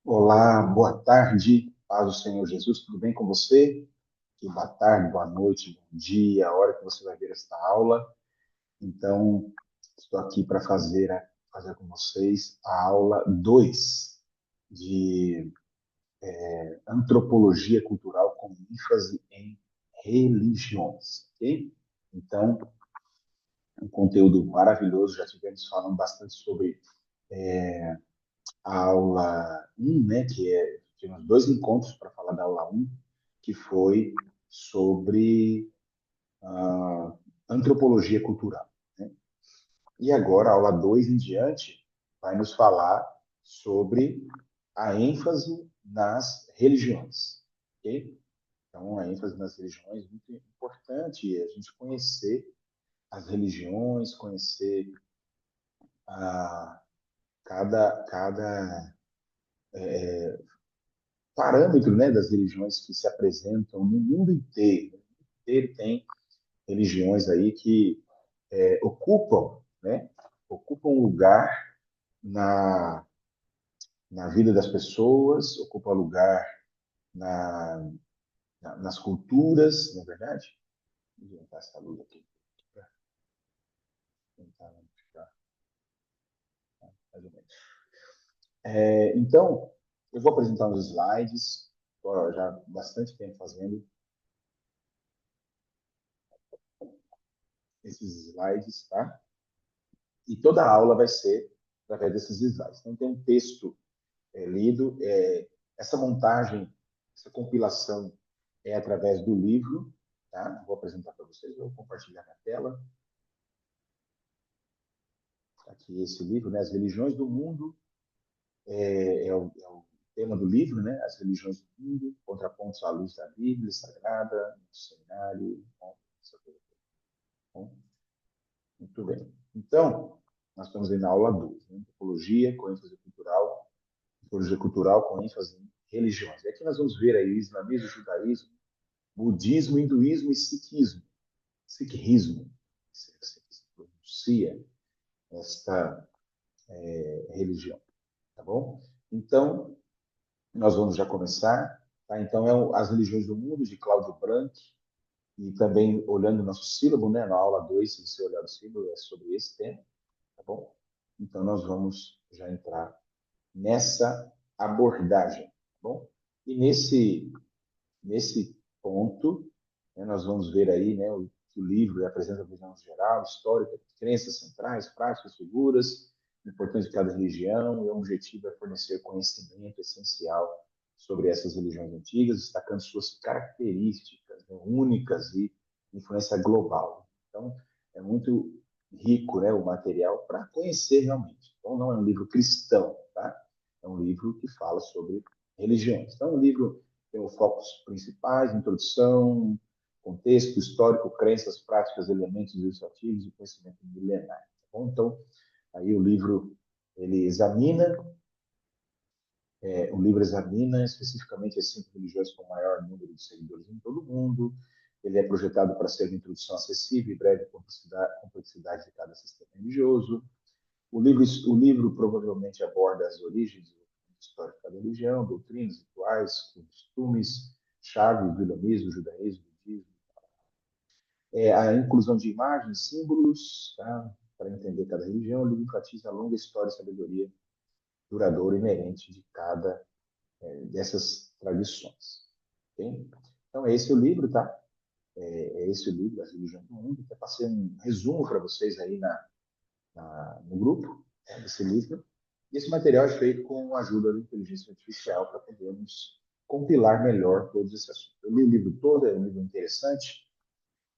Olá, boa tarde, paz do Senhor Jesus, tudo bem com você? Que boa tarde, boa noite, bom dia, a hora que você vai ver esta aula. Então, estou aqui para fazer com vocês a aula 2 de Antropologia Cultural com ênfase em religiões, ok? Então, um conteúdo maravilhoso, já tivemos falando bastante sobre a aula um, né, tivemos dois encontros para falar da aula um, que foi sobre antropologia cultural, né? E agora, a aula 2 em diante, vai nos falar sobre a ênfase nas religiões, ok? Então, a ênfase nas religiões é muito importante a gente conhecer as religiões, conhecer a, cada parâmetro, né, das religiões que se apresentam no mundo inteiro. No mundo inteiro tem religiões aí que ocupam, né, ocupam um lugar na, na vida das pessoas, ocupam lugar na, nas culturas, não é verdade? Vou aumentar essa luz aqui para tentar ficar mais ou menos. Então, eu vou apresentar uns slides, estou já há bastante tempo fazendo esses slides, tá? E toda a aula vai ser através desses slides. Então, tem um texto lido. Essa montagem, essa compilação é através do livro, tá? Vou apresentar para vocês, vou compartilhar na tela. Aqui esse livro, né? As religiões do mundo, é o tema do livro, né? As religiões do mundo, contrapontos à luz da Bíblia Sagrada, no seminário. Bom, essa coisa. Bom, muito bem. Então, nós estamos aí na aula 2, né? Antropologia com ênfase cultural, antropologia cultural com ênfase em religiões. E aqui nós vamos ver aí o islamismo, o judaísmo, budismo, hinduísmo e sikhismo. Sikhismo, se pronuncia esta religião, tá bom? Então, nós vamos já começar, tá? Então, As Religiões do Mundo, de Cláudio Branchi, e também olhando o nosso sílabo, né, na aula 2, se você olhar o sílabo, é sobre esse tema, tá bom? Então, nós vamos já entrar nessa abordagem, tá bom? E nesse ponto, né, nós vamos ver aí, né, que o livro apresenta a visão geral, histórica, crenças centrais, práticas, figuras, importante de cada religião, e o objetivo é fornecer conhecimento essencial sobre essas religiões antigas, destacando suas características, né, únicas e influência global. Então, é muito rico, né, o material para conhecer realmente. Então, não é um livro cristão, tá? É um livro que fala sobre religiões. Então, o livro tem os focos principais, introdução, contexto histórico, crenças, práticas, elementos ilustrativos e conhecimento milenar. Tá bom? Então, aí ele examina, o livro examina especificamente as 5 religiões com o maior número de seguidores em todo o mundo. Ele é projetado para ser uma introdução acessível e breve complexidade de cada sistema religioso. O livro provavelmente aborda as origens históricas da religião, doutrinas, rituais, costumes, chaves do islamismo, judaísmo, budismo. A inclusão de imagens, símbolos, tá? Para entender cada religião. O livro enfatiza a longa história e sabedoria duradoura inerente de cada dessas tradições. Okay? Então, esse é o livro, tá? É esse o livro, As Religiões do Mundo. Eu passei um resumo para vocês aí no grupo, né, desse livro. E esse material é feito com a ajuda da inteligência artificial para podermos compilar melhor todos esses assuntos. Eu li o livro todo, é um livro interessante,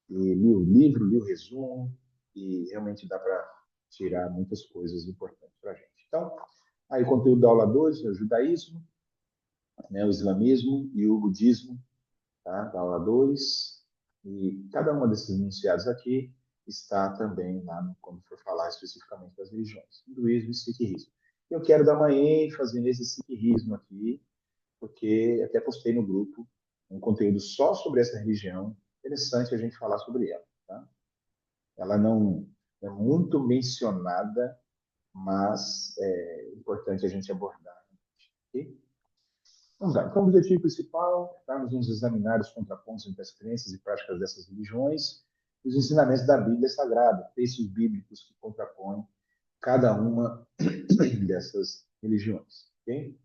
e li o livro, li o resumo, e realmente dá para tirar muitas coisas importantes para a gente. Então, aí o conteúdo da aula 2 é o judaísmo, né, o islamismo e o budismo, tá? Da aula 2. E cada uma desses enunciados aqui está também lá quando for falar especificamente das religiões, hinduísmo e sikhismo. Eu quero dar uma ênfase nesse sikhismo aqui, porque até postei no grupo um conteúdo só sobre essa religião. Interessante a gente falar sobre ela. Tá? Ela não é muito mencionada, mas é importante a gente abordar. Okay? Vamos lá. Então, o objetivo principal é vamos examinar os contrapontos entre as crenças e práticas dessas religiões e os ensinamentos da Bíblia Sagrada, textos bíblicos que contrapõem cada uma dessas religiões. Okay?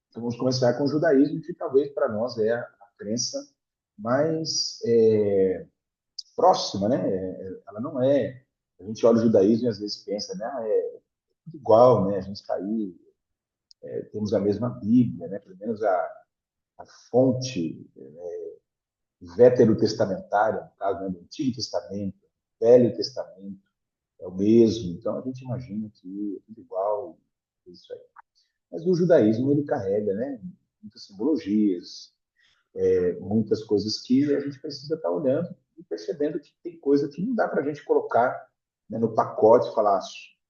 Então, vamos começar com o judaísmo, que talvez para nós é a crença mais próxima, né? Ela não é. A gente olha o judaísmo e às vezes pensa, né? É tudo igual, né? A gente está aí, temos a mesma Bíblia, né? Pelo menos a fonte veterotestamentária, no caso, né? Do Antigo Testamento, Velho Testamento, é o mesmo. Então a gente imagina que é tudo igual, é isso aí. Mas o judaísmo ele carrega, né? Muitas simbologias, muitas coisas que a gente precisa estar olhando e percebendo que tem coisa que não dá para a gente colocar, né, no pacote e falar,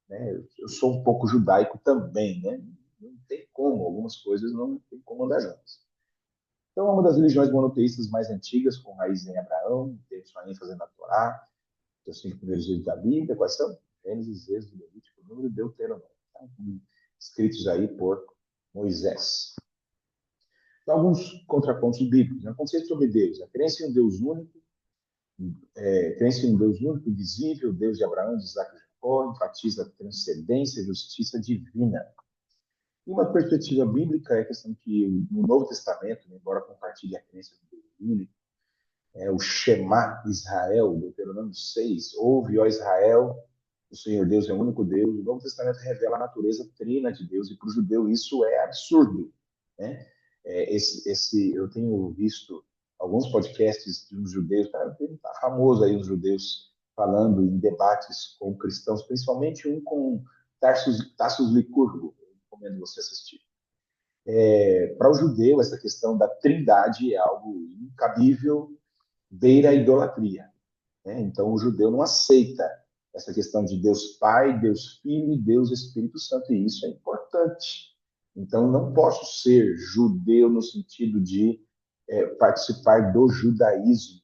né, eu sou um pouco judaico também, né? Não tem como, algumas coisas não tem como andar juntas. Então, é uma das religiões monoteístas mais antigas, com raiz em Abraão, tem sua ênfase na Torá, os 5 primeiros livros da Bíblia, quais são? Gênesis, Êxodo, Levítico, Número e Deuteronômio, tá? Escritos aí por Moisés. Então, alguns contrapontos bíblicos. Né? O conceito sobre Deus, a crença em um Deus único, crença em um Deus único, invisível, Deus de Abraão, de Isaac e Jacó, enfatiza a transcendência e justiça divina. E uma perspectiva bíblica é a questão que no Novo Testamento, embora compartilhe a crença do Deus único, o Shema Israel, Deuteronômio 6, ouve, ó Israel, o Senhor Deus é o único Deus. O Novo Testamento revela a natureza trina de Deus, e para o judeu isso é absurdo. Né? Eu tenho visto alguns podcasts de uns judeus, está famoso aí os judeus falando em debates com cristãos, principalmente um com Tassos Licurgo, eu recomendo você assistir. Para o judeu, essa questão da trindade é algo incabível, beira a idolatria. Né? Então, o judeu não aceita essa questão de Deus Pai, Deus Filho e Deus Espírito Santo, e isso é importante. Então, não posso ser judeu no sentido de participar do judaísmo.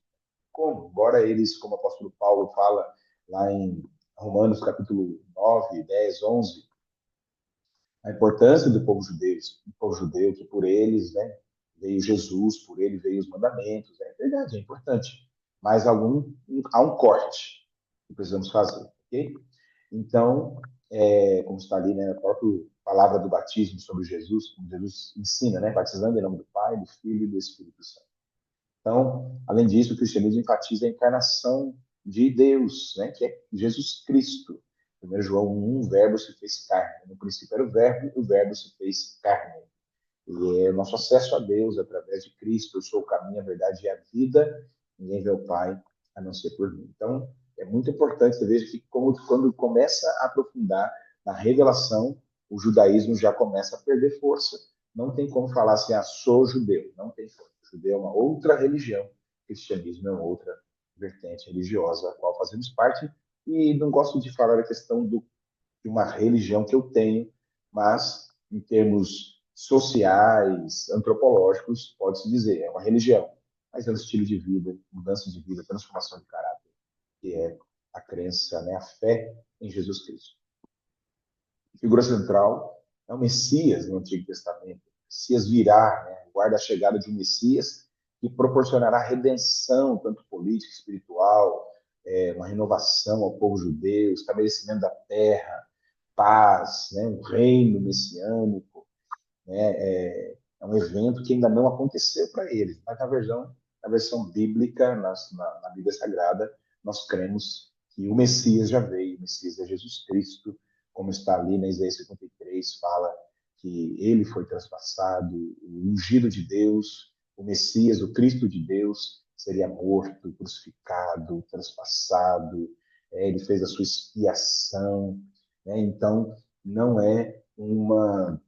Como? Embora eles, como o apóstolo Paulo fala lá em Romanos capítulo 9, 10, 11, a importância do povo judeu, que por eles, né, veio Jesus, por ele veio os mandamentos. É verdade, é importante. Mas há um corte que precisamos fazer, ok? Então, como está ali, né, a própria palavra do batismo sobre Jesus, como Jesus ensina, né, batizando em nome do Pai, do Filho e do Espírito Santo. Então, além disso, o cristianismo enfatiza a encarnação de Deus, né, que é Jesus Cristo. 1 João 1, o verbo se fez carne. No princípio era o verbo se fez carne. E é o nosso acesso a Deus através de Cristo. Eu sou o caminho, a verdade e a vida. Ninguém vê o Pai a não ser por mim. Então, é muito importante você veja que quando começa a aprofundar na revelação, o judaísmo já começa a perder força. Não tem como falar assim, sou judeu. Não tem como. O judeu é uma outra religião. O cristianismo é uma outra vertente religiosa, a qual fazemos parte. E não gosto de falar a questão de uma religião que eu tenho, mas em termos sociais, antropológicos, pode-se dizer, é uma religião, mas é um estilo de vida, mudança de vida, transformação de caráter, que é a crença, né, a fé em Jesus Cristo. A figura central é o Messias no Antigo Testamento. O Messias virá, né, guarda a chegada de um Messias que proporcionará redenção, tanto política, espiritual, uma renovação ao povo judeu, estabelecimento da terra, paz, né, um reino messiânico, né, é um evento que ainda não aconteceu para eles, mas na versão bíblica, na Bíblia Sagrada, nós cremos que o Messias já veio, o Messias é Jesus Cristo, como está ali na Isaías 53, fala que ele foi traspassado, o ungido de Deus, o Messias, o Cristo de Deus, seria morto, crucificado, traspassado, ele fez a sua expiação, né? Então, não é uma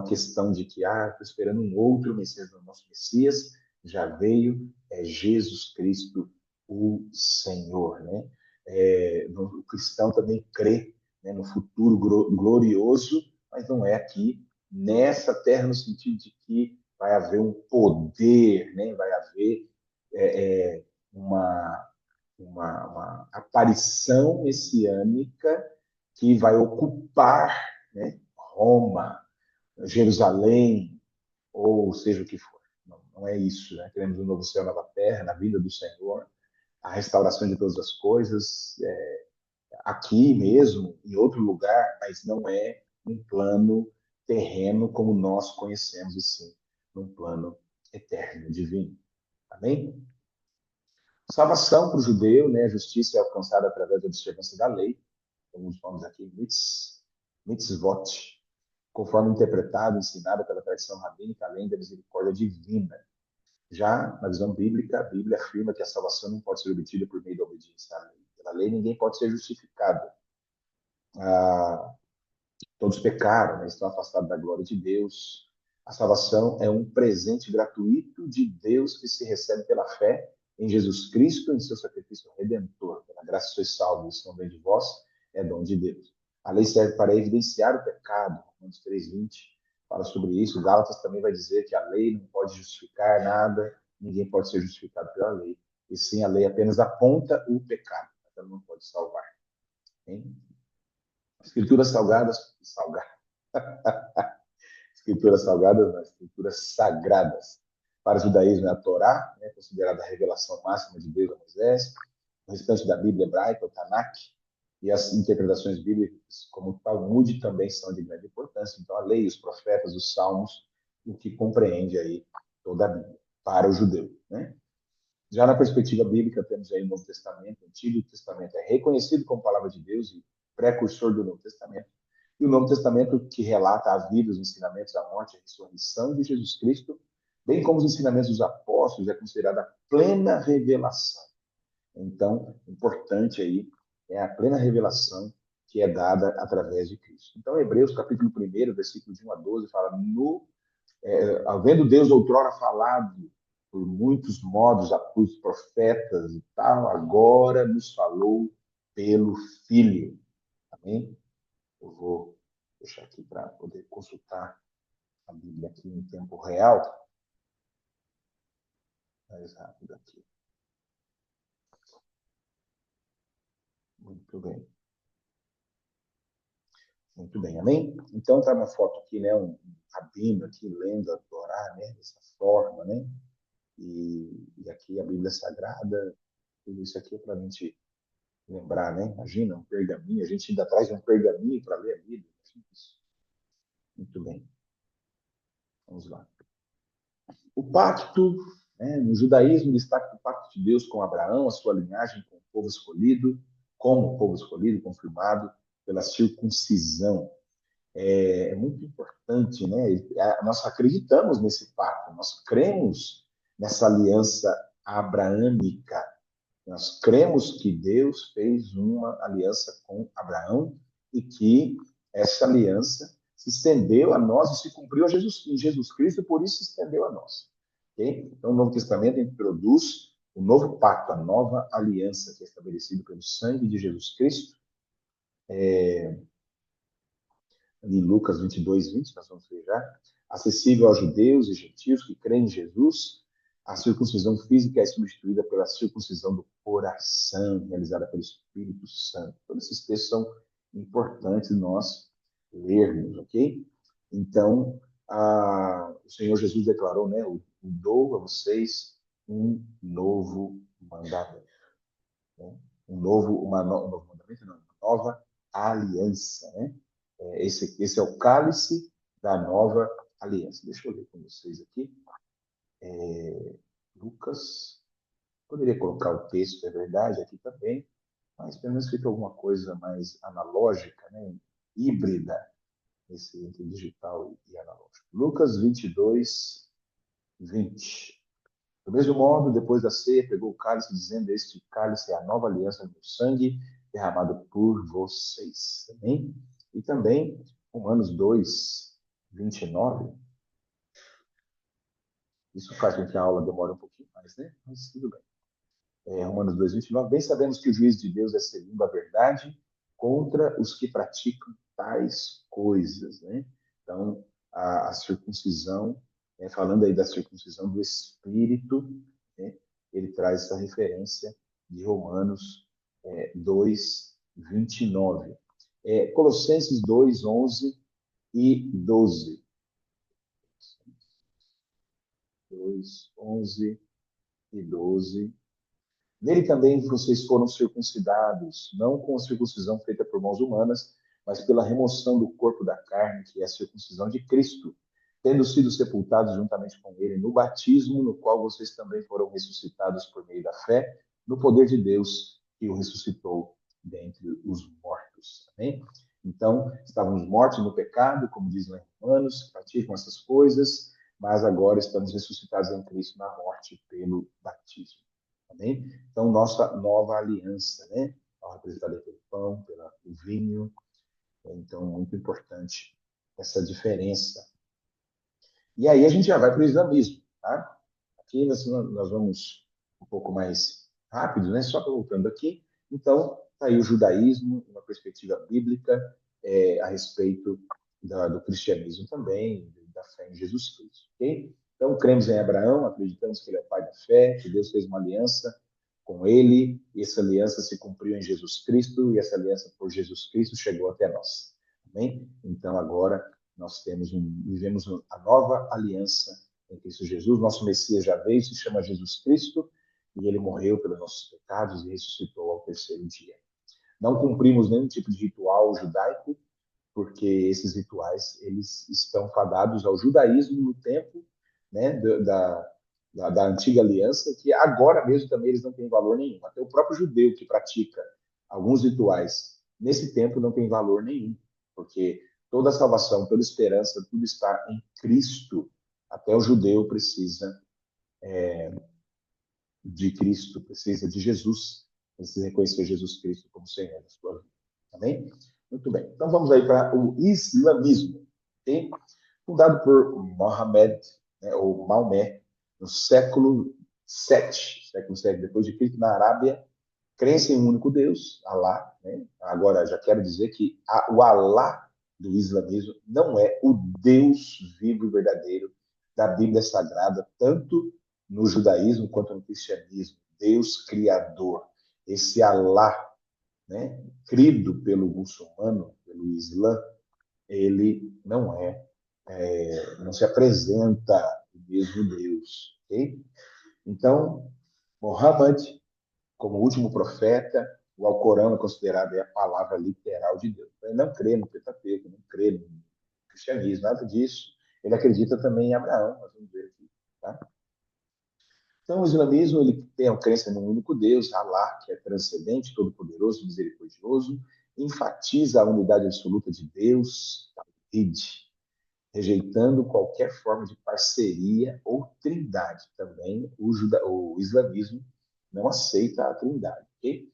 questão de que, estou esperando um outro Messias, o nosso Messias já veio, é Jesus Cristo, o Senhor, né? O cristão também crê, né, no futuro glorioso, mas não é aqui nessa terra no sentido de que vai haver um poder, né? Vai haver é, é, uma, uma aparição messiânica que vai ocupar, né, Roma, Jerusalém, ou seja o que for. Não, não é isso, né? Queremos um novo céu, nova terra, na vinda do Senhor, a restauração de todas as coisas, aqui mesmo, em outro lugar, mas não é um plano terreno como nós conhecemos, e sim um plano eterno, divino. Amém? Salvação para o judeu, né? A justiça é alcançada através da observância da lei, como os nomes aqui, mitzvot, conforme interpretado, ensinado pela tradição rabínica, além da misericórdia divina. Já na visão bíblica, a Bíblia afirma que a salvação não pode ser obtida por meio da obediência à lei. Pela lei, ninguém pode ser justificado. Ah, todos pecaram, né? Estão afastados da glória de Deus. A salvação é um presente gratuito de Deus que se recebe pela fé em Jesus Cristo, em seu sacrifício redentor. Pela graça sois salvos, isso não vem de vós, é dom de Deus. A lei serve para evidenciar o pecado. Romanos 3:20 fala sobre isso. Gálatas também vai dizer que a lei não pode justificar nada, ninguém pode ser justificado pela lei. E sim, a lei apenas aponta o pecado, mas ela não pode salvar. Hein? Escrituras salgadas, escrituras salgadas, não, escrituras sagradas. Para o judaísmo é a Torá, né, considerada a revelação máxima de Deus a Moisés, o restante da Bíblia hebraica, o Tanakh, e as interpretações bíblicas, como o Talmud, também são de grande importância. Então, a lei, os profetas, os salmos, o que compreende aí toda a Bíblia, para o judeu. Né? Já na perspectiva bíblica, temos aí o Novo Testamento, o Antigo Testamento é reconhecido como palavra de Deus e precursor do Novo Testamento. E o Novo Testamento que relata a vida, os ensinamentos, a morte, a ressurreição de Jesus Cristo, bem como os ensinamentos dos apóstolos, é considerada a plena revelação. Então, importante aí é a plena revelação que é dada através de Cristo. Então, Hebreus, capítulo 1, versículo de 1 a 12, fala: havendo Deus outrora falado por muitos modos os profetas e tal, agora nos falou pelo Filho. Amém? Eu vou deixar aqui para poder consultar a Bíblia aqui em tempo real. Mais rápido aqui. Muito bem. Muito bem, amém? Então, está uma foto aqui, né? Um rabino aqui lendo a Torá, né? Dessa forma, né? E aqui a Bíblia Sagrada, tudo isso aqui é para a gente lembrar, né? Imagina, um pergaminho, a gente ainda traz um pergaminho para ler a Bíblia. Isso. Muito bem, vamos lá. O pacto, né? No judaísmo, destaca o pacto de Deus com Abraão, a sua linhagem com o povo escolhido, como o povo escolhido, confirmado pela circuncisão. É muito importante, né? Nós acreditamos nesse pacto, nós cremos nessa aliança abraâmica, nós cremos que Deus fez uma aliança com Abraão e que essa aliança se estendeu a nós e se cumpriu em Jesus Cristo, e por isso se estendeu a nós. Okay? Então, o Novo Testamento introduz o novo pacto, a nova aliança que é estabelecida pelo sangue de Jesus Cristo. Em Lucas 22:20, nós vamos ver já, acessível aos judeus e gentios que creem em Jesus, a circuncisão física é substituída pela circuncisão do coração, realizada pelo Espírito Santo. Todos esses textos são importantes nós lermos, ok? Então, o Senhor Jesus declarou, né, dou a vocês um novo mandamento. Né? Um novo mandamento, não, uma nova aliança, né? Esse é o cálice da nova aliança. Deixa eu ler com vocês aqui. Lucas, poderia colocar o texto, é verdade, aqui também, mas pelo menos fica alguma coisa mais analógica, né? Híbrida, entre digital e analógico. Lucas 22:20. Do mesmo modo, depois da ceia, pegou o cálice, dizendo: Este cálice é a nova aliança no meu sangue, derramado por vocês. Amém? E também, Romanos 2:29. Isso faz com que a aula demore um pouquinho mais, né? Mas tudo bem. Romanos 2:29. Bem sabemos que o juízo de Deus é segundo a verdade contra os que praticam tais coisas, né? Então, a circuncisão, falando aí da circuncisão do Espírito, né? Ele traz essa referência de Romanos 2:29. Colossenses 2:11 e 12. 2, 11 e 12. Nele também vocês foram circuncidados, não com a circuncisão feita por mãos humanas, mas pela remoção do corpo da carne, que é a circuncisão de Cristo, tendo sido sepultados juntamente com ele no batismo, no qual vocês também foram ressuscitados por meio da fé, no poder de Deus que o ressuscitou dentre os mortos. Amém? Então, estávamos mortos no pecado, como diz lá em Romanos, praticam essas coisas, mas agora estamos ressuscitados em Cristo na morte pelo batismo. Amém? Então, nossa nova aliança, né? Representada pelo pão, pelo vinho. Então, muito importante essa diferença. E aí a gente já vai para o islamismo, tá? Aqui nós vamos um pouco mais rápido, né? Só voltando aqui. Então, tá aí o judaísmo, uma perspectiva bíblica a respeito do cristianismo também, da fé em Jesus Cristo, ok? Então, cremos em Abraão, acreditamos que ele é o pai da fé, que Deus fez uma aliança com ele, e essa aliança se cumpriu em Jesus Cristo, e essa aliança por Jesus Cristo chegou até nós. Amém? Então, agora nós vivemos a nova aliança em Cristo Jesus. Nosso Messias já veio, se chama Jesus Cristo, e ele morreu pelos nossos pecados e ressuscitou ao terceiro dia. Não cumprimos nenhum tipo de ritual judaico, porque esses rituais eles estão fadados ao judaísmo no tempo, né, da antiga aliança, que agora mesmo também eles não têm valor nenhum. Até o próprio judeu que pratica alguns rituais nesse tempo não tem valor nenhum, porque toda a salvação, toda a esperança, tudo está em Cristo. Até o judeu precisa de Cristo, precisa de Jesus, precisa reconhecer Jesus Cristo como Senhor da sua vida. Amém? Muito bem. Então vamos aí para o islamismo, okay? Fundado por Mohammed, né, ou Maomé, no século 7, século 7 depois de Cristo, na Arábia, crença em um único Deus, Alá. Né? Agora, já quero dizer que o Alá do islamismo não é o Deus vivo e verdadeiro da Bíblia Sagrada, tanto no judaísmo quanto no cristianismo. Deus Criador. Esse Alá, né, crido pelo muçulmano, pelo Islã, ele não se apresenta o mesmo Deus. Okay? Então, Muhammad, como último profeta, o Alcorão é considerado a palavra literal de Deus. Ele não crê no Pentateuco, não crê no cristianismo, nada disso. Ele acredita também em Abraão, nós vamos ver aqui. Tá? Então, o islamismo ele tem a crença num único Deus, Allah, que é transcendente, todo-poderoso, misericordioso, enfatiza a unidade absoluta de Deus, rejeitando qualquer forma de parceria ou trindade. Também o islamismo não aceita a trindade. Okay?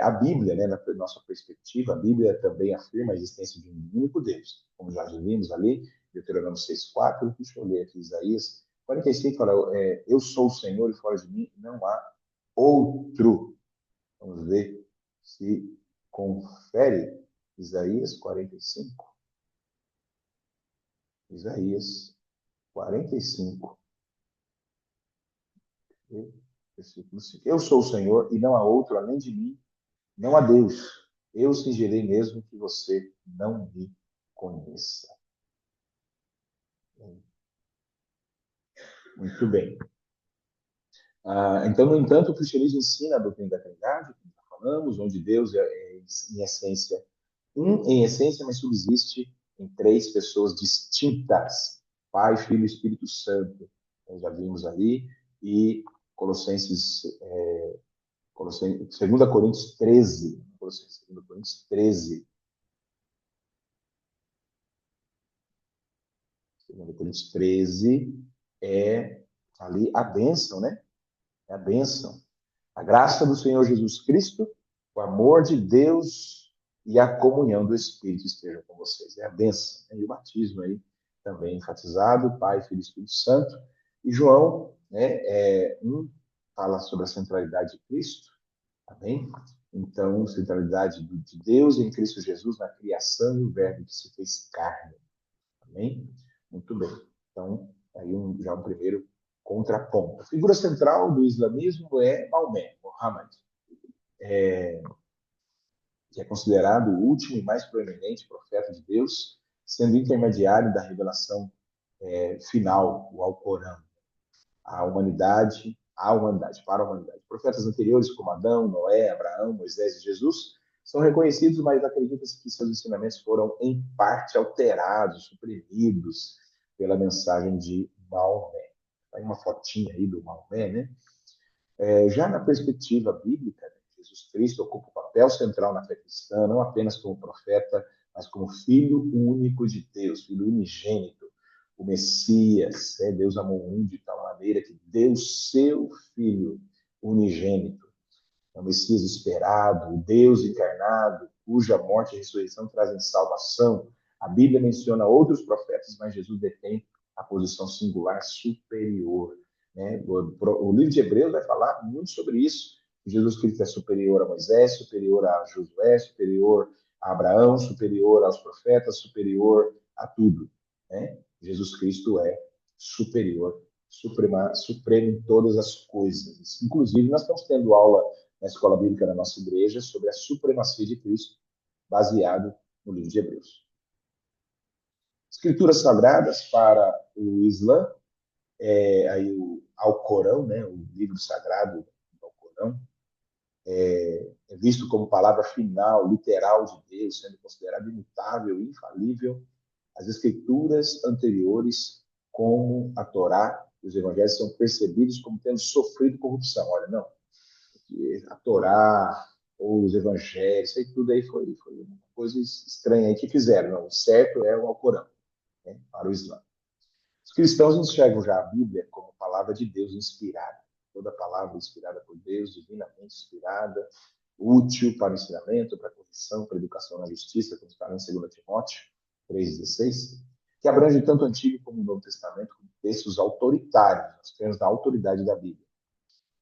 A Bíblia, né, na nossa perspectiva, a Bíblia também afirma a existência de um único Deus, como já vimos ali, Deuteronômio 6,4, deixa eu ler aqui Isaías 45, fala, eu sou o Senhor e fora de mim não há outro. Vamos ver se confere Isaías 45. Isaías 45, versículo 5. Eu sou o Senhor e não há outro além de mim, não há Deus. Eu fingirei mesmo que você não me conheça. Muito bem. Então, no entanto, o cristianismo ensina a doutrina da Trindade, como já falamos, onde Deus em essência, em essência, mas subsiste em três pessoas distintas: Pai, Filho e Espírito Santo. Nós já vimos ali, e Colossenses, 2 Coríntios 13, Colossenses, 2 Coríntios 13, 2 Coríntios 13 é ali a bênção, né? É a bênção. A graça do Senhor Jesus Cristo, o amor de Deus e a comunhão do Espírito estejam com vocês. É a bênção. Né? E o batismo aí também enfatizado, Pai, Filho e Espírito Santo. E João, né, fala sobre a centralidade de Cristo, amém? Então, centralidade de Deus em Cristo Jesus na criação e o verbo que se fez carne, amém? Muito bem. Então, aí já um primeiro contraponto. A figura central do islamismo é Maomé, Muhammad, que é considerado o último e mais proeminente profeta de Deus, sendo intermediário da revelação final, o Alcorão. para a humanidade. Profetas anteriores, como Adão, Noé, Abraão, Moisés e Jesus, são reconhecidos, mas acredita-se que seus ensinamentos foram, em parte, alterados, suprimidos pela mensagem de Maomé. Tem uma fotinha aí do Maomé, né? Já na perspectiva bíblica, Jesus Cristo ocupa um papel central na fé cristã, não apenas como profeta, mas como Filho único de Deus, Filho unigênito, o Messias. Deus amou o mundo de tal maneira que deu seu Filho unigênito. É o Messias esperado, o Deus encarnado, cuja morte e ressurreição trazem salvação. A Bíblia menciona outros profetas, mas Jesus detém a posição singular superior. Né? O livro de Hebreus vai falar muito sobre isso. Jesus Cristo é superior a Moisés, superior a Josué, superior a Abraão, superior aos profetas, superior a tudo. Né? Jesus Cristo é superior, supremo em todas as coisas. Inclusive, nós estamos tendo aula na escola bíblica da nossa igreja sobre a supremacia de Cristo, baseado no livro de Hebreus. Escrituras sagradas para o Islã, aí o Alcorão, né, o livro sagrado do Alcorão, é visto como palavra final, literal de Deus, sendo considerado imutável e infalível. As escrituras anteriores, como a Torá e os evangelhos, são percebidos como tendo sofrido corrupção. Olha, não, a Torá ou os evangelhos, isso aí tudo aí foi uma coisa estranha aí que fizeram. Não, o certo é o Alcorão, né, para o Islã. Os cristãos enxergam já a Bíblia como palavra de Deus inspirada. Toda palavra inspirada por Deus, divinamente inspirada, útil para o ensinamento, para a correção, para a educação na justiça, como está em 2 Timóteo 3,16, que abrange tanto o Antigo como o Novo Testamento, como textos autoritários, nós temos a autoridade da Bíblia.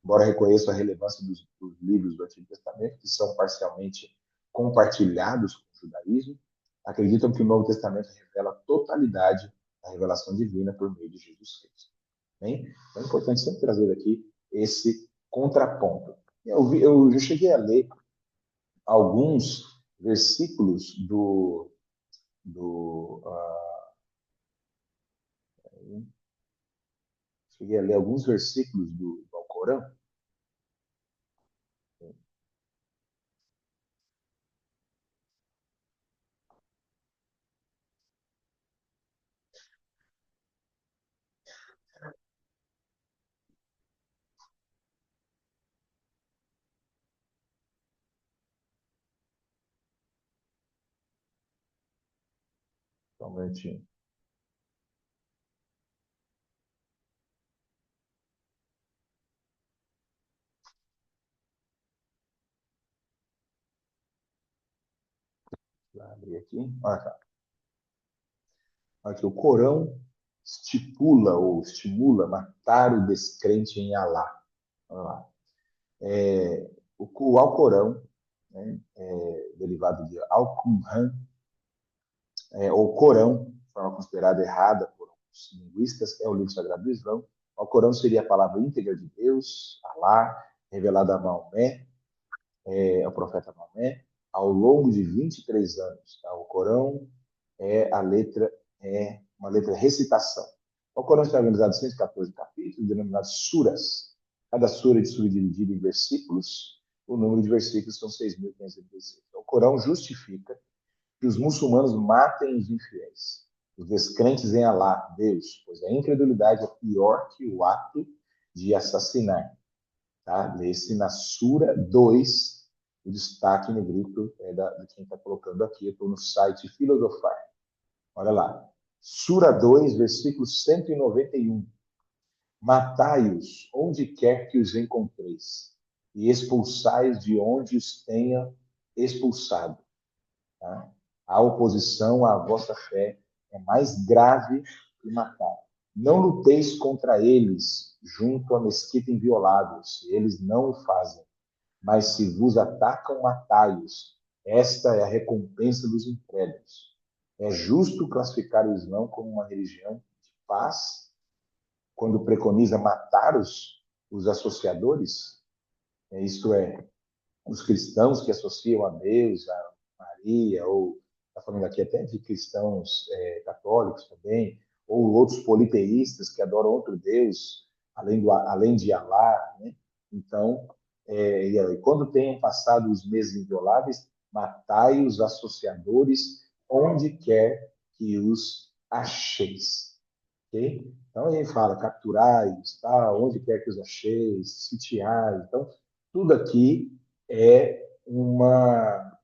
Embora reconheça a relevância dos livros do Antigo Testamento, que são parcialmente compartilhados com o judaísmo, acreditam que o Novo Testamento revela a totalidade da revelação divina por meio de Jesus Cristo. Bem? Então é importante sempre trazer aqui esse contraponto. Eu já cheguei a ler alguns versículos cheguei a ler alguns versículos do Alcorão. Somente abrir aqui. Tá. Aqui, o Corão estipula ou estimula matar o descrente em Alá. Vamos lá. O Alcorão, né, derivado de Al-Qur'an, ou Corão, de forma considerada errada por os linguistas, é o livro sagrado do Islã. O Alcorão seria a palavra íntegra de Deus, Alá, revelada a Maomé, ao profeta Maomé, ao longo de 23 anos. Tá? O Corão é uma letra recitação. O Corão está organizado em 114 capítulos, denominados suras. Cada sura é subdividida em versículos. O número de versículos são 6.536. Então, o Corão justifica que os muçulmanos matem os infiéis, os descrentes em Alá, Deus, pois a incredulidade é pior que o ato de assassinar. Tá? Lê-se na Sura 2, o destaque negrito de quem está colocando aqui. Eu estou no site Filosofar. Olha lá. Sura 2, versículo 191. Matai-os onde quer que os encontreis, e expulsai-os de onde os tenha expulsado. Tá? A oposição à vossa fé é mais grave que matar. Não luteis contra eles junto à mesquita inviolável, se eles não o fazem. Mas se vos atacam, matai-os. Esta é a recompensa dos incrédulos. É justo classificar o Islã como uma religião de paz quando preconiza matar os associadores? Isto é, os cristãos que associam a Deus, a Maria, ou está falando aqui até de cristãos católicos também, ou outros politeístas que adoram outro Deus, além de Alá, né? Então, e aí, quando tenham passado os meses invioláveis, matai os associadores onde quer que os acheis. Ok? Então, ele fala capturais, tá? Onde quer que os acheis, sitiais. Então, tudo aqui é uma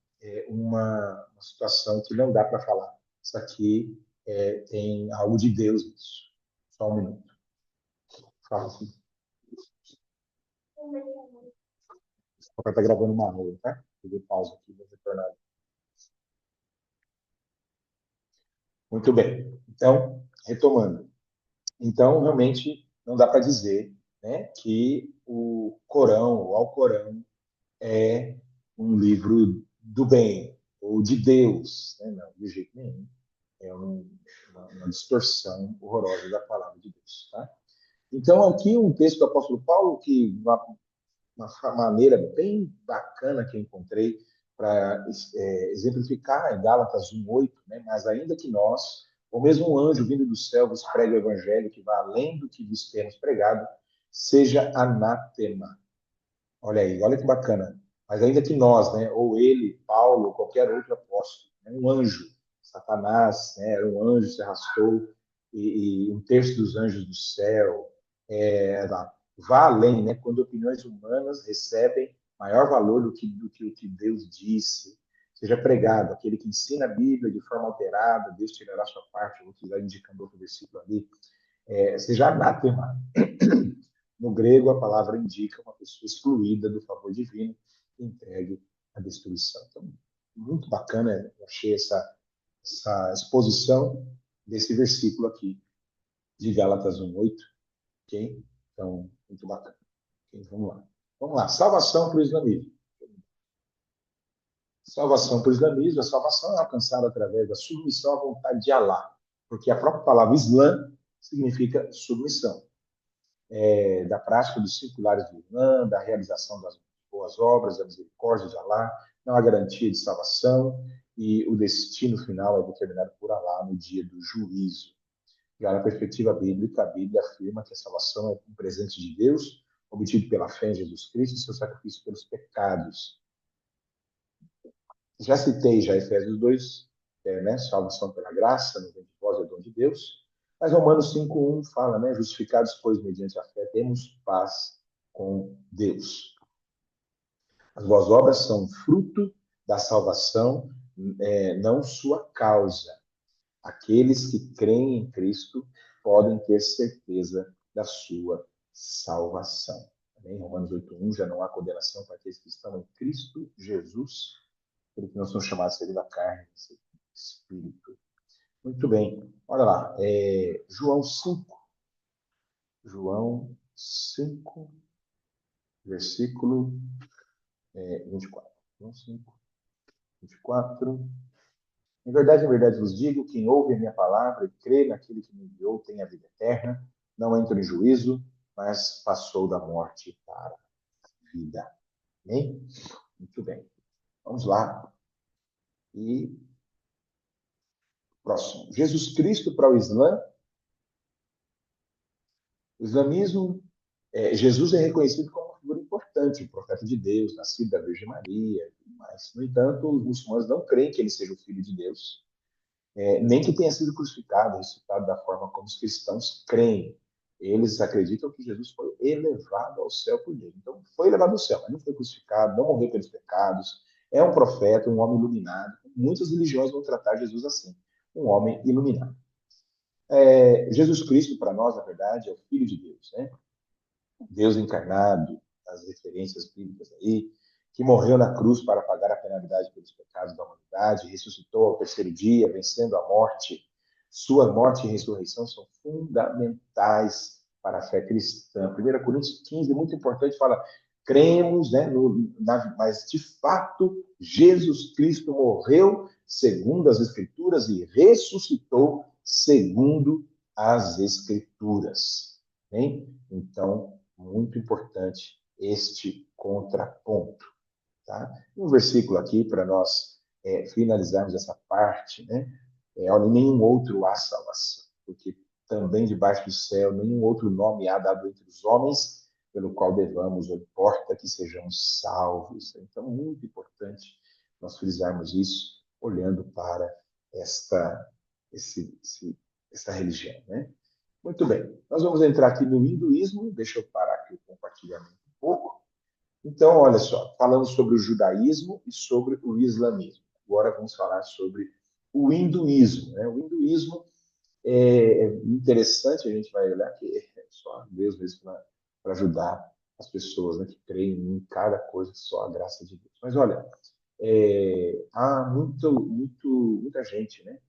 situação que não dá para falar. Isso aqui tem algo de Deus nisso. Só um minuto. Fala assim. O papai está gravando uma aula, tá? Eu dei pausa aqui, vou retornar. Muito bem. Então, retomando. Então, realmente, não dá para dizer, né, que o Corão, o Alcorão, é um livro do bem, ou de Deus. Né? Não, de jeito nenhum. É uma distorção horrorosa da palavra de Deus. Tá? Então, aqui um texto do apóstolo Paulo, que uma maneira bem bacana que eu encontrei para exemplificar em Gálatas 1:8, né? Mas ainda que nós, ou mesmo um anjo vindo do céu, vos pregue o evangelho que vai além do que vos temos pregado, seja anátema. Olha aí, olha que bacana. Mas ainda que nós, né, ou ele, Paulo, ou qualquer outro apóstolo, né, um anjo, Satanás, né, era um anjo, se arrastou, e um terço dos anjos do céu, vá além, né, quando opiniões humanas recebem maior valor do que o que Deus disse, seja pregado, aquele que ensina a Bíblia de forma alterada, Deus tirará sua parte, eu vou te dar indicando outro versículo ali, seja anátema. No grego, a palavra indica uma pessoa excluída do favor divino, entregue à destruição. Então, muito bacana, eu achei essa exposição desse versículo aqui, de Gálatas 1:8, ok? Então, muito bacana. Okay, vamos lá. Vamos lá. Salvação para o islamismo. Salvação para o islamismo, a salvação é alcançada através da submissão à vontade de Alá, porque a própria palavra Islã significa submissão. Da prática dos 5 pilares do Islã, da realização das boas obras, da misericórdia de Alá, não há garantia de salvação e o destino final é determinado por Alá no dia do juízo. Já na perspectiva bíblica, a Bíblia afirma que a salvação é um presente de Deus, obtido pela fé em Jesus Cristo e seu sacrifício pelos pecados. Já citei já Efésios 2, né, salvação pela graça, não vem de vós, é dom de Deus. Mas Romanos 5:1 fala, né, justificados, pois, mediante a fé, temos paz com Deus. As boas obras são fruto da salvação, não sua causa. Aqueles que creem em Cristo podem ter certeza da sua salvação. Também, Romanos 8:1, já não há condenação para aqueles que estão em Cristo Jesus, porque não são chamados segundo a carne, segundo o Espírito. Muito bem. Olha lá. João 5. João 5, versículo 24. João 5, 24. Em verdade vos digo, quem ouve a minha palavra e crê naquele que me enviou tem a vida eterna, não entra em juízo, mas passou da morte para a vida. Amém? Muito bem. Vamos lá. E próximo. Jesus Cristo para o Islã. O islamismo, Jesus é reconhecido como uma figura importante, um profeta de Deus, nascido da Virgem Maria, mas, no entanto, os muçulmanos não creem que ele seja o Filho de Deus, nem que tenha sido crucificado, ressuscitado da forma como os cristãos creem. Eles acreditam que Jesus foi elevado ao céu por Deus. Então, foi elevado ao céu, mas não foi crucificado, não morreu pelos pecados, é um profeta, um homem iluminado. Muitas religiões vão tratar Jesus assim, um homem iluminado. Jesus Cristo, para nós, na verdade, é o Filho de Deus, né? Deus encarnado, as referências bíblicas aí, que morreu na cruz para pagar a penalidade pelos pecados da humanidade, ressuscitou ao terceiro dia, vencendo a morte. Sua morte e ressurreição são fundamentais para a fé cristã. 1 Coríntios 15, muito importante, fala: cremos, né, mas de fato Jesus Cristo morreu segundo as Escrituras e ressuscitou segundo as Escrituras. Hein? Então, muito importante este contraponto. Tá? Um versículo aqui para nós finalizarmos essa parte, né? Olha, nenhum outro há salvação, porque também debaixo do céu nenhum outro nome há dado entre os homens pelo qual devamos, ou importa que sejamos salvos. Então, muito importante nós frisarmos isso, olhando para esta, esse, esse, essa religião, né? Muito bem, nós vamos entrar aqui no hinduísmo, deixa eu parar aqui o compartilhamento um pouco. Então, olha só, falamos sobre o judaísmo e sobre o islamismo. Agora vamos falar sobre o hinduísmo, né? O hinduísmo é interessante, a gente vai olhar que é só Deus mesmo para ajudar as pessoas, né, que creem em cada coisa, só a graça de Deus. Mas olha, há muita gente, né,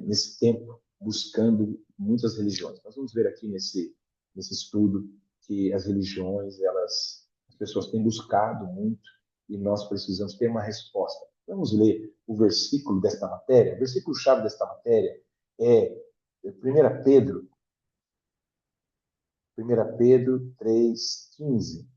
nesse tempo buscando muitas religiões. Nós vamos ver aqui nesse estudo que as religiões, as pessoas têm buscado muito e nós precisamos ter uma resposta. Vamos ler o versículo desta matéria. O versículo-chave desta matéria é 1 Pedro, 1 Pedro 3,15.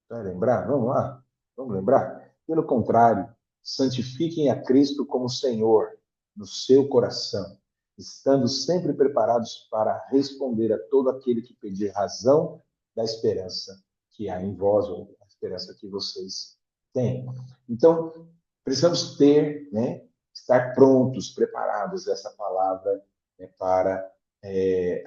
Vai lembrar? Vamos lá? Vamos lembrar? Pelo contrário, santifiquem a Cristo como Senhor no seu coração, estando sempre preparados para responder a todo aquele que pedir razão da esperança que há em vós, ou a esperança que vocês têm. Então, precisamos ter, né, estar prontos, preparados essa palavra, né, para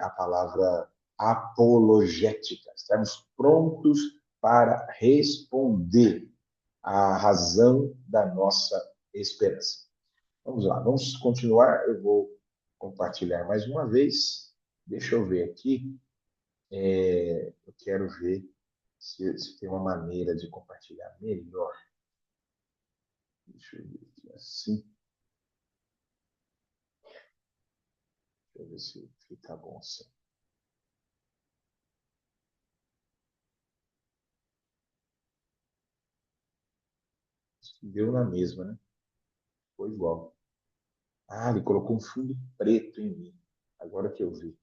a palavra apologética, estarmos prontos para responder à razão da nossa esperança. Vamos lá, vamos continuar. Eu vou compartilhar mais uma vez. Deixa eu ver aqui. Eu quero ver se tem uma maneira de compartilhar melhor. Deixa eu ver aqui assim. Deixa eu ver se fica bom assim. Deu na mesma, né? Foi igual. Ah, ele colocou um fundo preto em mim. Agora que eu vi.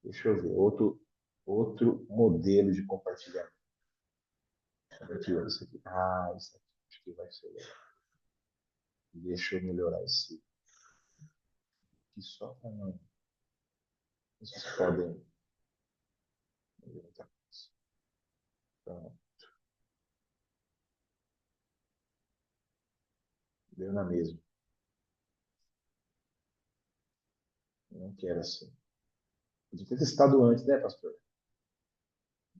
Deixa eu ver. Outro modelo de compartilhamento. Aqui, ó, isso aqui. Ah, isso aqui. Acho que vai ser legal. Deixa eu melhorar esse aqui só para não. Vocês podem. Pronto. Deu na mesma. Eu não quero assim. Podia ter testado antes, né, pastor?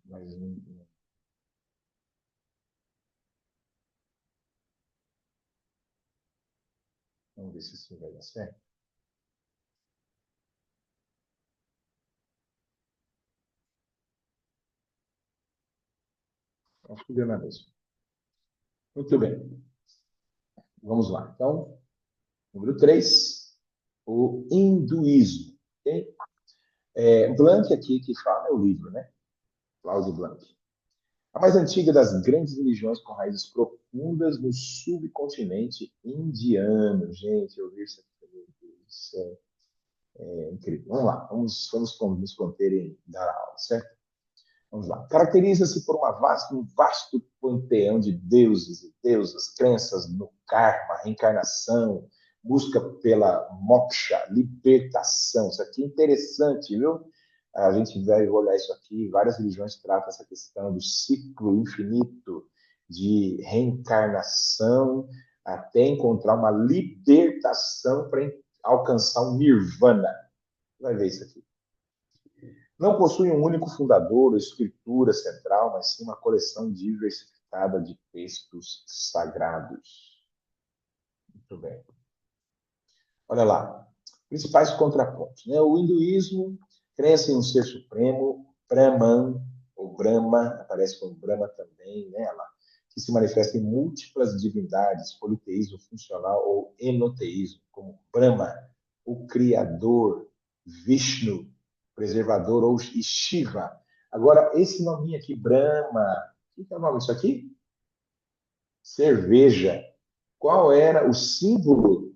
Mas vamos ver se isso vai dar certo. Acho que deu na mesma. Muito bem. Vamos lá. Então, número 3, o hinduísmo. Okay? Blank aqui que fala é o livro, né? Cláudio Blank. A mais antiga das grandes religiões com raízes profundas no subcontinente indiano. Gente, eu vi isso aqui, meu Deus do céu, é incrível. Vamos lá, vamos nos conter em dar a aula, certo? Vamos lá. Caracteriza-se por um vasto panteão de deuses e deusas, crenças no karma, reencarnação, busca pela moksha, libertação. Isso aqui é interessante, viu? A gente vai olhar isso aqui, várias religiões tratam essa questão do ciclo infinito de reencarnação até encontrar uma libertação para alcançar um nirvana. Vai ver isso aqui. Não possui um único fundador ou escritura central, mas sim uma coleção diversificada de textos sagrados. Muito bem. Olha lá. Principais contrapontos. Né? O hinduísmo cresce em um ser supremo, Brahman, ou Brahma, aparece como Brahma também nela, que se manifesta em múltiplas divindades, politeísmo funcional ou enoteísmo, como Brahma, o Criador, Vishnu, preservador, ou Shiva. Agora, esse nominho aqui, Brahma, o que é o nome disso aqui? Cerveja. Qual era o símbolo,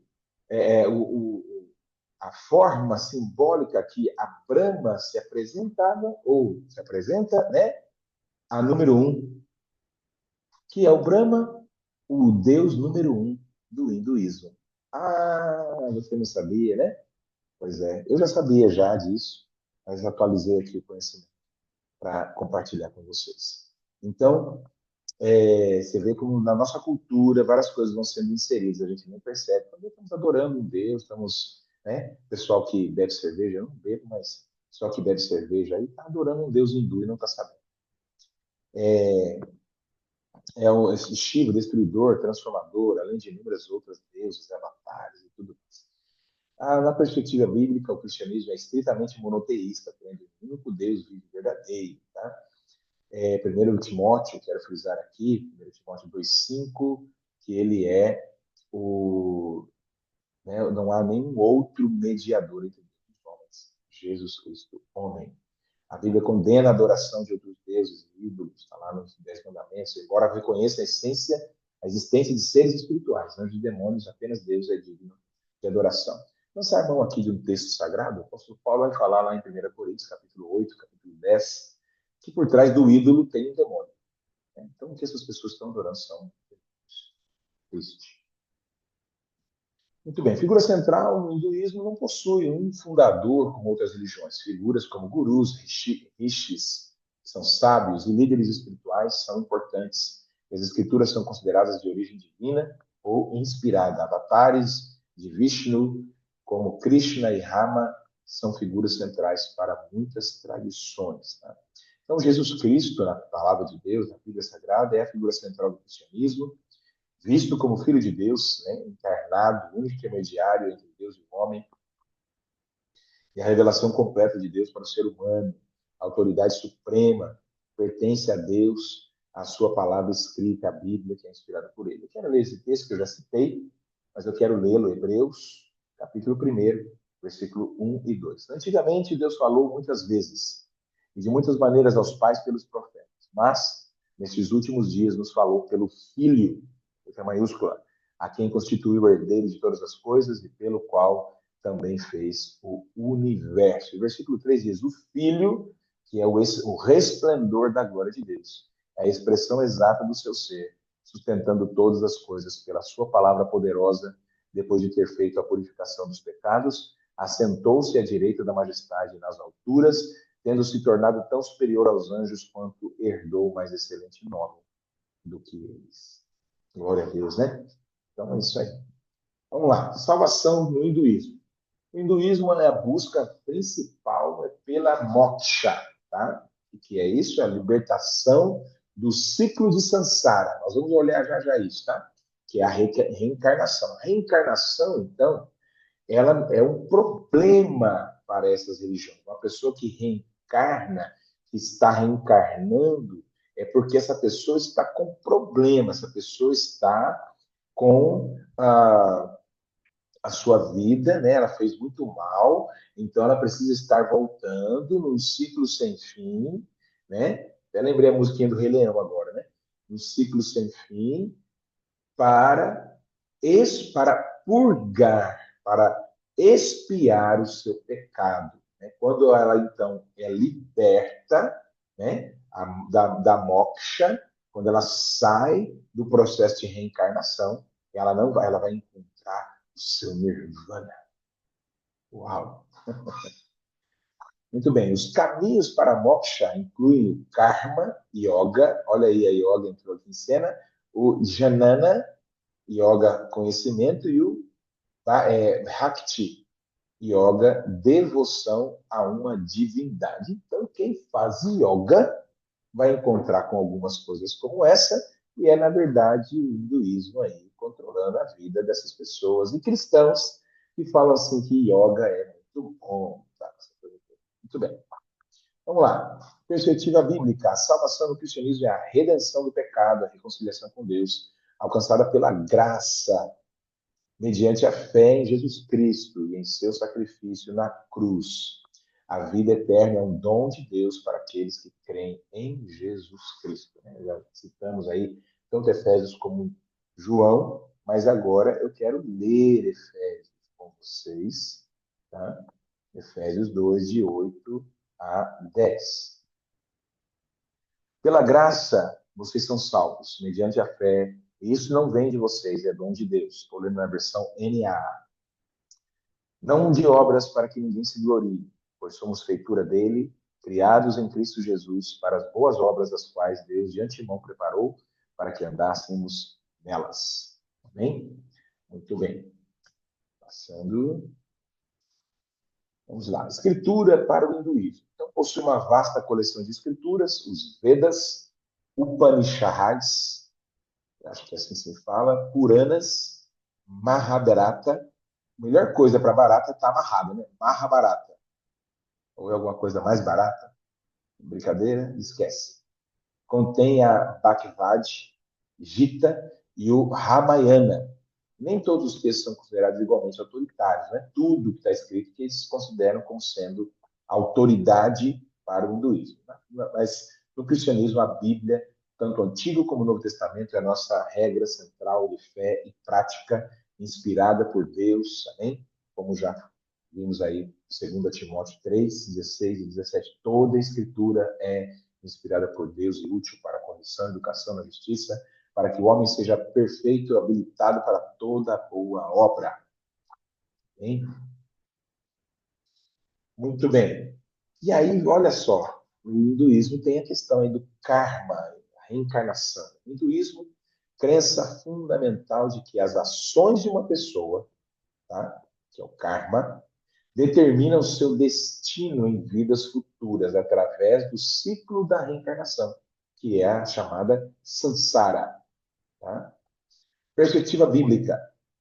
a forma simbólica que a Brahma se apresentava, ou se apresenta, né? A número um, que é o Brahma, o deus número um do hinduísmo. Ah, você não sabia, né? Pois é, eu já sabia já disso, mas atualizei aqui o conhecimento para compartilhar com vocês. Então, você vê como na nossa cultura várias coisas vão sendo inseridas, a gente nem percebe. Quando estamos adorando um Deus, estamos, né? Pessoal que bebe cerveja, eu não bebo, mas pessoal que bebe cerveja aí está adorando um Deus hindu e não está sabendo. Esse Shiva, destruidor, transformador, além de inúmeras outras deuses, avatares e tudo mais. Na perspectiva bíblica, o cristianismo é estritamente monoteísta, crendo em um único Deus vivo e verdadeiro. Tá? 1 Timóteo, quero frisar aqui, 1 Timóteo 2,5, que ele é o. Né, não há nenhum outro mediador entre Deus e os homens, Jesus Cristo, homem. A Bíblia condena a adoração de outros deuses e ídolos, está lá nos 10 mandamentos, embora reconheça a existência de seres espirituais, anjos e demônios, apenas Deus é digno de adoração. Lançar a mão aqui de um texto sagrado, o apóstolo Paulo vai falar lá em 1 Coríntios, capítulo 8, capítulo 10, que por trás do ídolo tem um demônio. Então, o que essas pessoas estão adorando são Cristo. Muito bem. Figura central no hinduísmo não possui um fundador como outras religiões. Figuras como gurus, rishis, que são sábios e líderes espirituais, são importantes. As escrituras são consideradas de origem divina ou inspirada. Avatares de Vishnu, como Krishna e Rama, são figuras centrais para muitas tradições. Tá? Então, Jesus Cristo, na palavra de Deus, na Bíblia Sagrada, é a figura central do cristianismo, visto como Filho de Deus, né, encarnado, único intermediário entre Deus e o homem, e a revelação completa de Deus para o ser humano, a autoridade suprema, pertence a Deus, a sua palavra escrita, a Bíblia, que é inspirada por ele. Eu quero ler esse texto que eu já citei, mas eu quero lê-lo, Hebreus, capítulo 1, versículo 1 e 2. Antigamente, Deus falou muitas vezes, e de muitas maneiras aos pais pelos profetas, mas, nesses últimos dias, nos falou pelo Filho, letra maiúscula, a quem constituiu o herdeiro de todas as coisas e pelo qual também fez o universo. O versículo 3 diz: o Filho, que é o resplendor da glória de Deus, é a expressão exata do seu ser, sustentando todas as coisas pela sua palavra poderosa, depois de ter feito a purificação dos pecados, assentou-se à direita da majestade nas alturas, tendo se tornado tão superior aos anjos quanto herdou o mais excelente nome do que eles. Glória a Deus, né? Então é isso aí. Vamos lá. Salvação no hinduísmo. O hinduísmo, né, a busca principal é pela moksha, tá? O que é isso? É a libertação do ciclo de samsara. Nós vamos olhar já já isso, tá? Que é a reencarnação. A reencarnação, então, ela é um problema para essas religiões. Uma pessoa que reencarna, que está reencarnando, é porque essa pessoa está com problema, essa pessoa está com a sua vida, né? Ela fez muito mal, então ela precisa estar voltando num ciclo sem fim, né? Até lembrei a musiquinha do Rei Leão agora, né? Um ciclo sem fim para para purgar, para expiar o seu pecado. Né? Quando ela então é liberta, né? Da moksha, quando ela sai do processo de reencarnação, ela não vai, ela vai encontrar o seu nirvana. Uau! Muito bem, os caminhos para a moksha incluem o karma, yoga, olha aí a yoga entrou aqui em cena, o jnana, yoga conhecimento, e o bhakti, yoga, devoção a uma divindade. Então, quem faz yoga vai encontrar com algumas coisas como essa, e é, na verdade, o hinduísmo aí controlando a vida dessas pessoas. E cristãos que falam assim que yoga é muito bom. Tá? Muito bem. Vamos lá. Perspectiva bíblica. A salvação no cristianismo é a redenção do pecado, a reconciliação com Deus, alcançada pela graça, mediante a fé em Jesus Cristo e em seu sacrifício na cruz. A vida eterna é um dom de Deus para aqueles que creem em Jesus Cristo. Já citamos aí tanto Efésios como João, mas agora eu quero ler Efésios com vocês, tá? Efésios 2, de 8 a 10. Pela graça, vocês são salvos, mediante a fé. Isso não vem de vocês, é dom de Deus. Estou lendo na versão NAA. Não de obras para que ninguém se glorie, pois somos feitura dele, criados em Cristo Jesus para as boas obras das quais Deus de antemão preparou para que andássemos nelas. Amém? Muito bem. Passando. Vamos lá. Escritura para o hinduísmo. Então, possui uma vasta coleção de escrituras, os Vedas, Upanishads, acho que é assim se fala, Puranas, Mahabharata. A melhor coisa para barata está amarrada, né? Mahabharata. Ou é alguma coisa mais barata? Brincadeira? Esquece. Contém a Bhagavad Gita e o Ramayana. Nem todos os textos são considerados igualmente autoritários, né? Tudo que está escrito que eles consideram como sendo autoridade para o hinduísmo. Né? Mas no cristianismo, a Bíblia, tanto o Antigo como o Novo Testamento, é a nossa regra central de fé e prática inspirada por Deus, amém? Como já vimos aí, 2 Timóteo 3, 16 e 17, toda a escritura é inspirada por Deus e útil para a correção, educação na justiça, para que o homem seja perfeito e habilitado para toda boa obra. Hein? Muito bem. E aí, olha só, o hinduísmo tem a questão aí do karma, a reencarnação. O hinduísmo, crença fundamental de que as ações de uma pessoa, tá? Que é o karma, determinam o seu destino em vidas futuras através do ciclo da reencarnação, que é a chamada samsara. Tá? Perspectiva bíblica.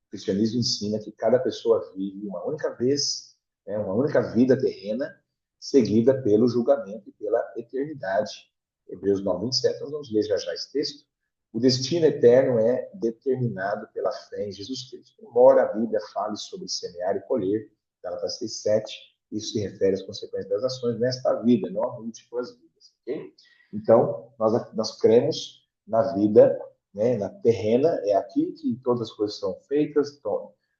O cristianismo ensina que cada pessoa vive uma única vez, né, uma única vida terrena, seguida pelo julgamento e pela eternidade. Hebreus 9, 27, nós vamos ler já já esse texto. O destino eterno é determinado pela fé em Jesus Cristo. Embora a Bíblia fale sobre semear e colher, Gálatas 6, 7, isso se refere às consequências das ações nesta vida, não a múltiplas vidas. Okay? Então, nós cremos na vida, né, na terrena, é aqui que todas as coisas são feitas,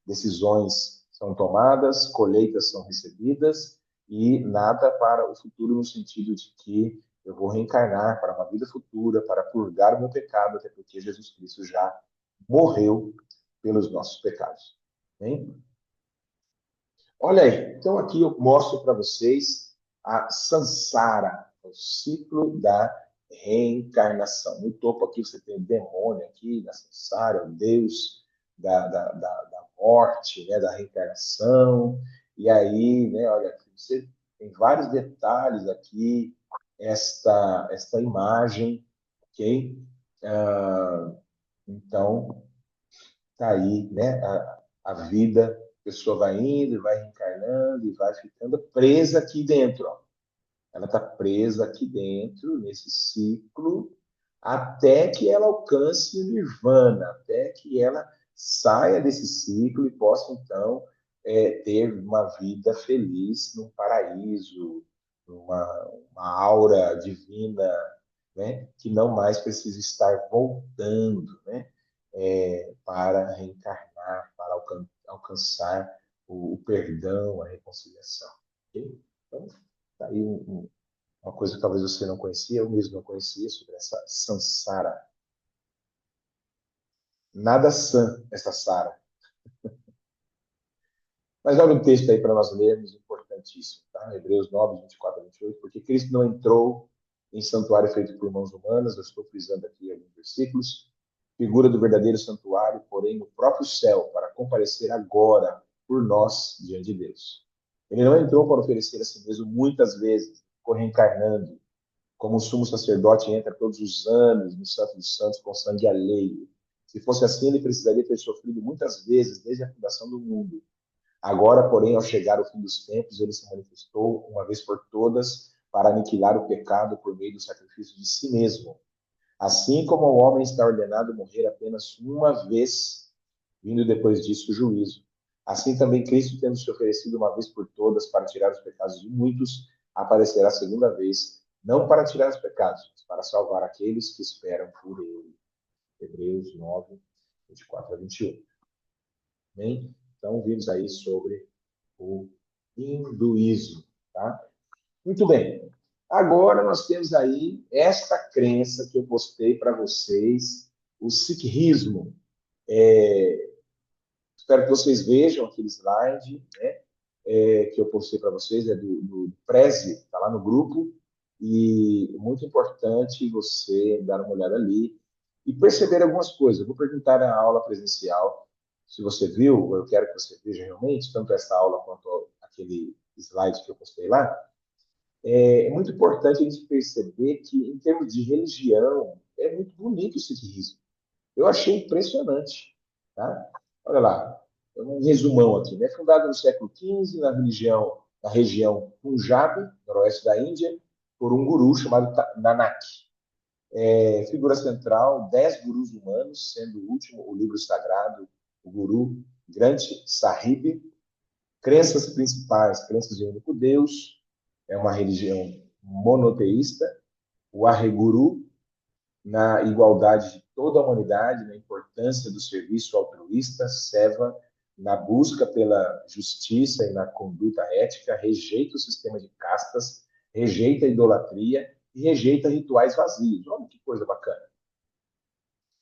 decisões são tomadas, colheitas são recebidas e nada para o futuro no sentido de que eu vou reencarnar para uma vida futura, para purgar o meu pecado, até porque Jesus Cristo já morreu pelos nossos pecados. Hein? Olha aí, então aqui eu mostro para vocês a samsara, o ciclo da reencarnação. No topo aqui você tem o demônio aqui, da samsara, o Deus da morte, né, da reencarnação. E aí, né, olha, você tem vários detalhes aqui, esta imagem, ok? Então, tá aí, né, a vida, a pessoa vai indo, vai reencarnando e vai ficando presa aqui dentro, ó. Ela está presa aqui dentro, nesse ciclo, até que ela alcance o nirvana, até que ela saia desse ciclo e possa, então, ter uma vida feliz num paraíso, uma aura divina, né? Que não mais precisa estar voltando, né? Para reencarnar, para alcançar o perdão, a reconciliação. Okay? Então, tá aí uma coisa que talvez você não conhecia, eu mesmo não conhecia, sobre essa samsara. Nada sã, essa Sara. Mas olha um texto aí para nós lermos, importantíssimo, tá? Hebreus 9, 24 a 28, porque Cristo não entrou em santuário feito por mãos humanas, eu estou frisando aqui alguns versículos, figura do verdadeiro santuário, porém no próprio céu, para comparecer agora por nós diante de Deus. Ele não entrou para oferecer a si mesmo muitas vezes, ficou reencarnando, como o sumo sacerdote entra todos os anos no Santo dos Santos com sangue alheio. Se fosse assim, ele precisaria ter sofrido muitas vezes desde a fundação do mundo. Agora, porém, ao chegar o fim dos tempos, ele se manifestou uma vez por todas para aniquilar o pecado por meio do sacrifício de si mesmo. Assim como o homem está ordenado morrer apenas uma vez, vindo depois disso o juízo. Assim também Cristo, tendo se oferecido uma vez por todas para tirar os pecados de muitos, aparecerá a segunda vez, não para tirar os pecados, mas para salvar aqueles que esperam por ele. Hebreus 9, 24 a 28. Bem, então vimos aí sobre o hinduísmo, tá? Muito bem. Agora nós temos aí esta crença que eu postei para vocês, o sikhismo. Espero que vocês vejam aquele slide, né? que eu postei para vocês, é do Prezi, está lá no grupo, e muito importante você dar uma olhada ali e perceber algumas coisas. Eu vou perguntar na aula presencial, se você viu, eu quero que você veja realmente, tanto essa aula quanto aquele slide que eu postei lá. É muito importante a gente perceber que, em termos de religião, é muito bonito o sikhismo. Eu achei impressionante. Tá? Olha lá, um resumão aqui. Né? Fundado no século XV na região Punjab, noroeste da Índia, por um guru chamado Nanak. Figura central, 10 gurus humanos, sendo o último o livro sagrado, o guru Granth Sahib. Crenças principais, crenças de um único Deus, é uma religião monoteísta, o Arreguru, na igualdade de toda a humanidade, na importância do serviço altruísta, Seva, na busca pela justiça e na conduta ética, rejeita o sistema de castas, rejeita a idolatria e rejeita rituais vazios. Olha que coisa bacana.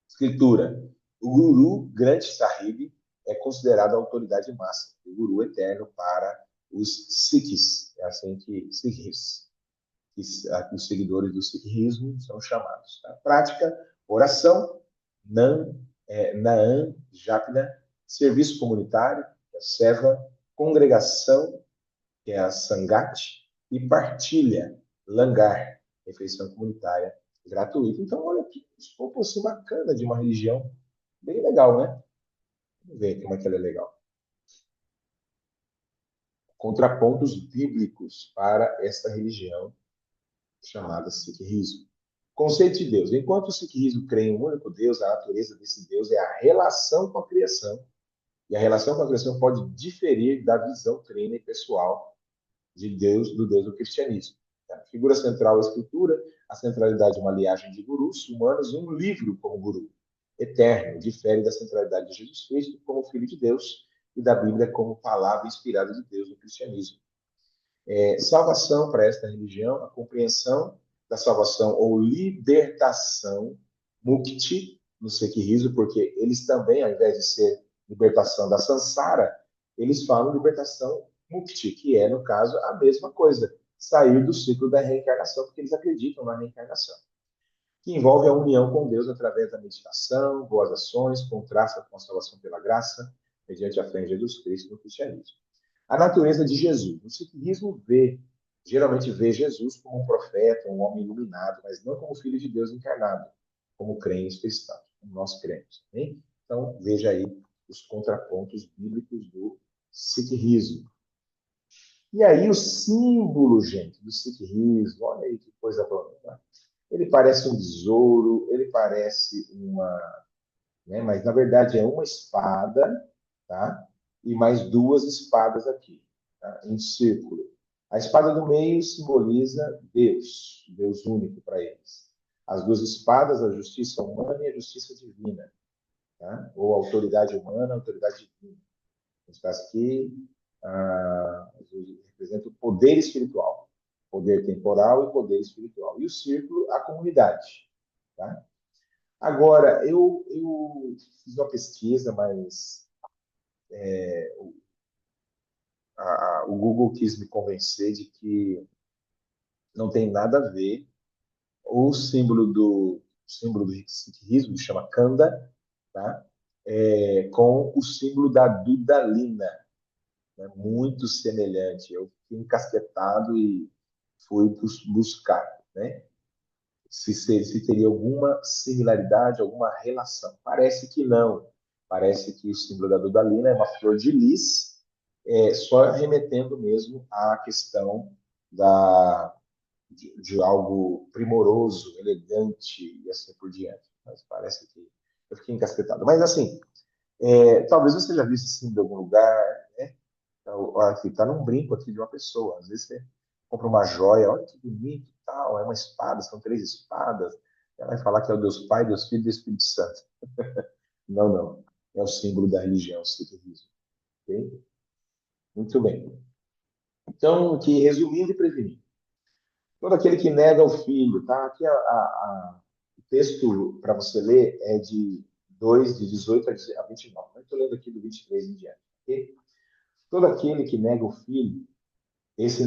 Escritura. O Guru Granth Sahib é considerado a autoridade máxima, o Guru eterno para os Sikhs. É assim que Sikhs, que os seguidores do Sikhismo são chamados. Tá? Prática, oração, Naan, Japna, serviço comunitário, que é a Seva, congregação, que é a Sangat, e partilha, Langar, refeição comunitária gratuita. Então, olha que escopo assim, bacana de uma religião bem legal, né? Vamos ver como é que ela é legal. Contrapontos bíblicos para esta religião chamada Sikhismo. Conceito de Deus. Enquanto o Sikhismo crê em um único Deus, a natureza desse Deus é a relação com a criação. E a relação com a criação pode diferir da visão treina e pessoal de Deus, do Deus do cristianismo. A figura central é a escritura, a centralidade é uma liagem de gurus humanos e um livro como guru. Eterno, difere da centralidade de Jesus Cristo como Filho de Deus e da Bíblia como palavra inspirada de Deus no cristianismo. Salvação para esta religião, a compreensão da salvação ou libertação, mukti, no Sikhismo, porque eles também, ao invés de ser libertação da samsara, eles falam libertação mukti, que é, no caso, a mesma coisa, sair do ciclo da reencarnação, porque eles acreditam na reencarnação, que envolve a união com Deus através da meditação, boas ações, contrasta com a salvação pela graça, mediante a fé em Jesus Cristo no cristianismo. A natureza de Jesus. O sikhismo geralmente vê Jesus como um profeta, um homem iluminado, mas não como filho de Deus encarnado, como creem os cristãos, como nós cremos. Hein? Então, veja aí os contrapontos bíblicos do sikhismo. E aí o símbolo, gente, do sikhismo, olha aí que coisa bonita. Ele parece um besouro, ele parece uma... Né? Mas, na verdade, é uma espada, tá? E mais duas espadas aqui, tá? Em círculo. A espada do meio simboliza Deus, Deus único para eles. As duas espadas, a justiça humana e a justiça divina, tá? Ou a autoridade humana, a autoridade divina. Nesse caso aqui, representa o poder espiritual, poder temporal e poder espiritual. E o círculo, a comunidade, tá? Agora, eu fiz uma pesquisa, mas o Google quis me convencer de que não tem nada a ver. O símbolo do sikhismo chama Kanda, tá? Com o símbolo da Dudalina, né? Muito semelhante. Eu fiquei encasquetado e fui buscar, né? Se teria alguma similaridade, alguma relação. Parece que não. Parece que o símbolo da Dudalina é uma flor de lis, só remetendo mesmo à questão de algo primoroso, elegante e assim por diante. Mas parece que eu fiquei encasquetado. Mas assim, talvez você já viu esse símbolo em algum lugar, né? Aqui, tá num brinco aqui de uma pessoa. Às vezes você compra uma joia, olha que bonito, tal, é uma espada, são 3 espadas. Ela vai falar que é o Deus Pai, Deus Filho e Deus Espírito Santo. Não, não. É o símbolo da religião, o sikhismo. Ok? Muito bem. Então, aqui, resumindo e prevenindo. Todo aquele que nega o filho, tá? Aqui o texto para você ler é de 2, de 18 a 29. Eu estou lendo aqui do 23 em diante. Ok? Todo aquele que nega o Filho, esse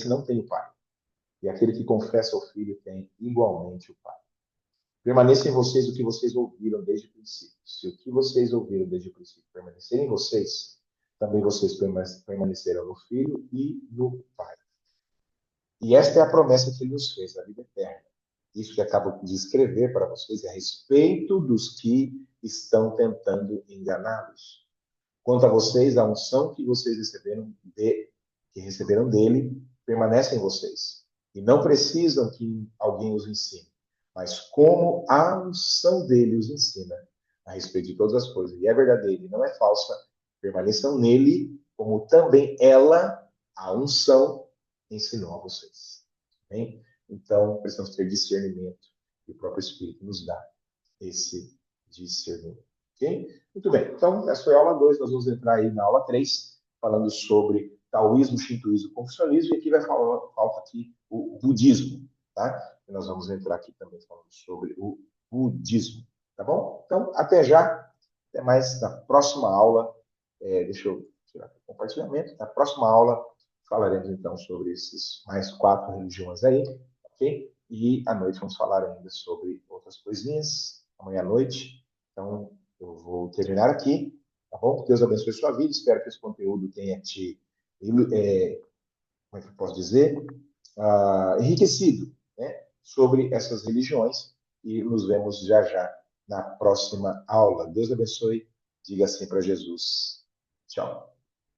não tem o Pai. E aquele que confessa o Filho tem igualmente o Pai. Permaneça em vocês o que vocês ouviram desde o princípio. Se o que vocês ouviram desde o princípio permanecer em vocês, também vocês permanecerão no Filho e no Pai. E esta é a promessa que ele nos fez, a vida eterna. Isso que acabo de escrever para vocês é a respeito dos que estão tentando enganá-los. Quanto a vocês, a unção que vocês que receberam dele permanece em vocês. E não precisam que alguém os ensine. Mas como a unção dele os ensina a respeito de todas as coisas, e é verdadeira e não é falsa, permaneçam nele, como também ela, a unção, ensinou a vocês. Bem? Então, precisamos ter discernimento. E o próprio Espírito nos dá esse discernimento. Ok? Muito bem. Então, essa foi a aula 2. Nós vamos entrar aí na aula 3, falando sobre taoísmo, shintoísmo, confucionismo. E aqui vai falar, falta aqui o budismo. Tá? E nós vamos entrar aqui também falando sobre o budismo. Tá bom? Então, até já. Até mais na próxima aula. Deixa eu tirar aqui o compartilhamento. Na próxima aula, falaremos então sobre esses mais 4 religiões aí. Ok? E à noite vamos falar ainda sobre outras coisinhas. Amanhã à noite. Então, eu vou terminar aqui. Tá bom? Deus abençoe a sua vida. Espero que esse conteúdo tenha te, como é que eu posso dizer? Enriquecido, né? Sobre essas religiões. E nos vemos já já na próxima aula. Deus abençoe. Diga assim para Jesus. Tchau.